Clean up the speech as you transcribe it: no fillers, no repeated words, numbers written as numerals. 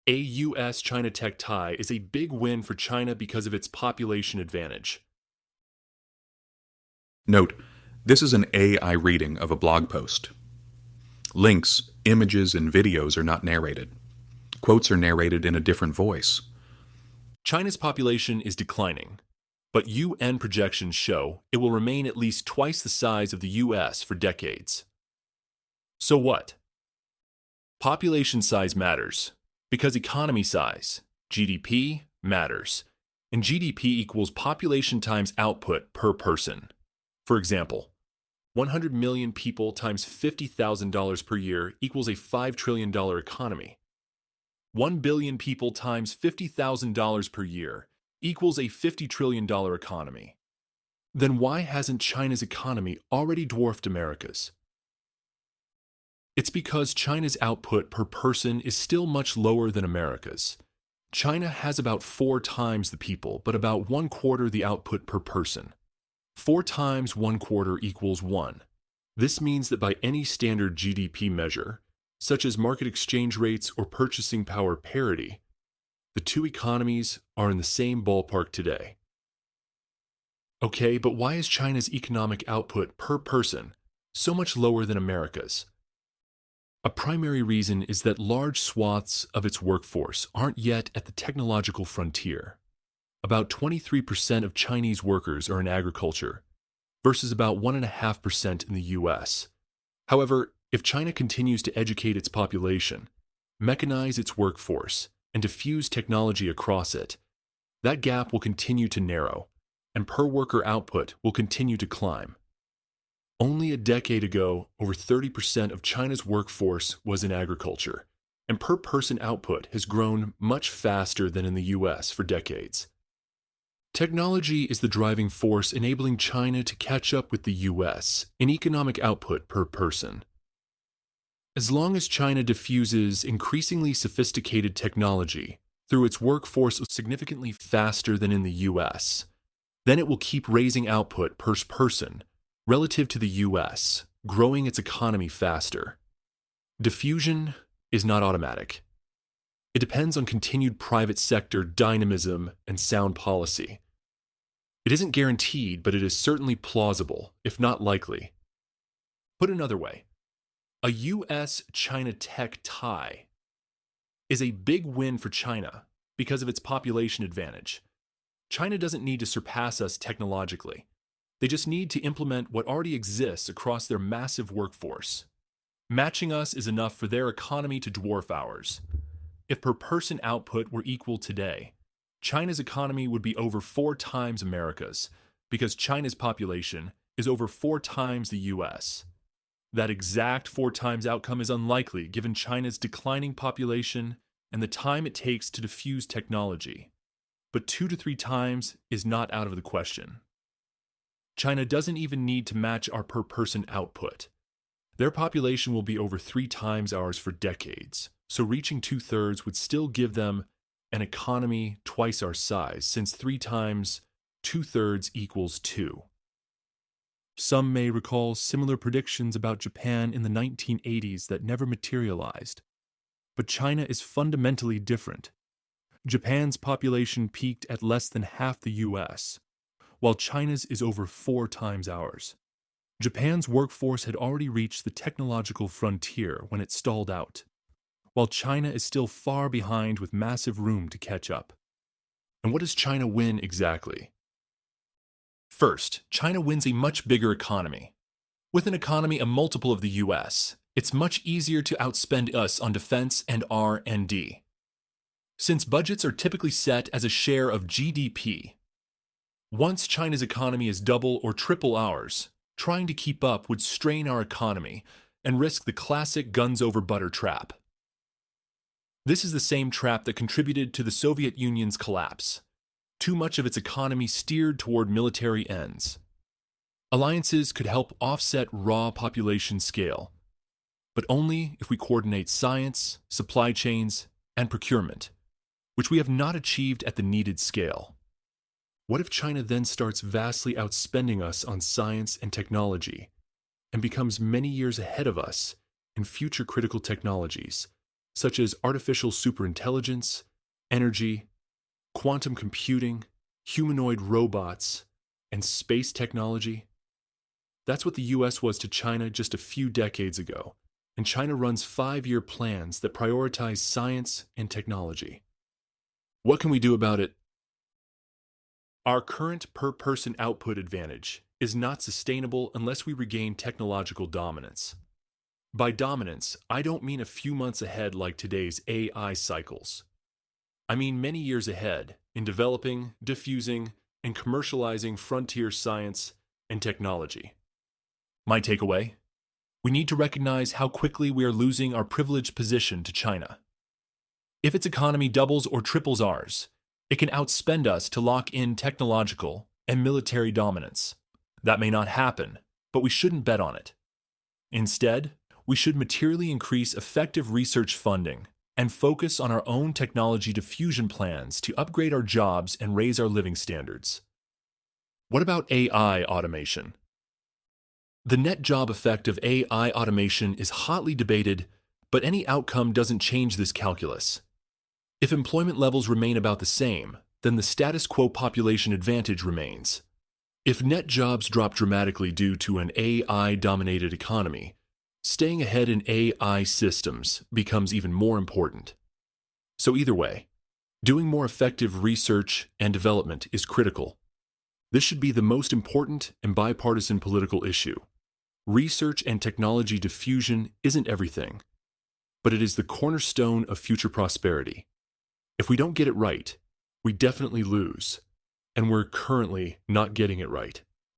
A U.S. China tech tie is a big win for China because of its population advantage. Note, this is an AI reading of a blog post. Links, images, and videos are not narrated. Quotes are narrated in a different voice. China's population is declining, but UN projections show it will remain at least twice the size of the US for decades. So what? Population size matters because economy size, GDP, matters, and GDP equals population times output per person. For example, 100 million people times $50,000 per year equals a $5 trillion economy. 1 billion people times $50,000 per year equals a $50 trillion economy. Then why hasn't China's economy already dwarfed America's? It's because China's output per person is still much lower than America's. China has about 4 times the people, but about 1/4 the output per person. 4 times 1/4 equals 1. This means that by any standard GDP measure, such as market exchange rates or purchasing power parity, the two economies are in the same ballpark today. Okay, but why is China's economic output per person so much lower than America's? A primary reason is that large swaths of its workforce aren't yet at the technological frontier. About 23% of Chinese workers are in agriculture, versus about 1.5% in the US. However, if China continues to educate its population, mechanize its workforce, and diffuse technology across it, that gap will continue to narrow, and per-worker output will continue to climb. Only a decade ago, over 30% of China's workforce was in agriculture, and per-person output has grown much faster than in the US for decades. Technology is the driving force enabling China to catch up with the US in economic output per person. As long as China diffuses increasingly sophisticated technology through its workforce significantly faster than in the US, then it will keep raising output per person relative to the US, growing its economy faster. Diffusion is not automatic. It depends on continued private sector dynamism and sound policy. It isn't guaranteed, but it is certainly plausible, if not likely. Put another way, a U.S. China tech tie is a big win for China because of its population advantage. China doesn't need to surpass us technologically. They just need to implement what already exists across their massive workforce. Matching us is enough for their economy to dwarf ours. If per-person output were equal today, China's economy would be over 4 times America's, because China's population is over 4 times the US. That exact 4 times outcome is unlikely given China's declining population and the time it takes to diffuse technology. But 2 to 3 times is not out of the question. China doesn't even need to match our per-person output. Their population will be over 3 times ours for decades, so reaching 2/3 would still give them an economy twice our size, since 3 times 2/3 equals 2. Some may recall similar predictions about Japan in the 1980s that never materialized. But China is fundamentally different. Japan's population peaked at less than half the US, while China's is over 4 times ours. Japan's workforce had already reached the technological frontier when it stalled out, while China is still far behind with massive room to catch up. And what does China win exactly? First, China wins a much bigger economy. With an economy a multiple of the US, it's much easier to outspend us on defense and R&D. Since budgets are typically set as a share of GDP, once China's economy is double or triple ours, trying to keep up would strain our economy and risk the classic guns over butter trap. This is the same trap that contributed to the Soviet Union's collapse. Too much of its economy steered toward military ends. Alliances could help offset raw population scale, but only if we coordinate science, supply chains, and procurement, which we have not achieved at the needed scale. What if China then starts vastly outspending us on science and technology and becomes many years ahead of us in future critical technologies, such as artificial superintelligence, energy, quantum computing, humanoid robots, and space technology. That's what the US was to China just a few decades ago, and China runs 5-year plans that prioritize science and technology. What can we do about it? Our current per-person output advantage is not sustainable unless we regain technological dominance. By dominance, I don't mean a few months ahead like today's AI cycles. I mean many years ahead in developing, diffusing, and commercializing frontier science and technology. My takeaway? We need to recognize how quickly we are losing our privileged position to China. If its economy doubles or triples ours, it can outspend us to lock in technological and military dominance. That may not happen, but we shouldn't bet on it. Instead, we should materially increase effective research funding and focus on our own technology diffusion plans to upgrade our jobs and raise our living standards. What about AI automation? The net job effect of AI automation is hotly debated, but any outcome doesn't change this calculus. If employment levels remain about the same, then the status quo population advantage remains. If net jobs drop dramatically due to an AI-dominated economy, staying ahead in AI systems becomes even more important. So either way, doing more effective research and development is critical. This should be the most important and bipartisan political issue. Research and technology diffusion isn't everything, but it is the cornerstone of future prosperity. If we don't get it right, we definitely lose, and we're currently not getting it right.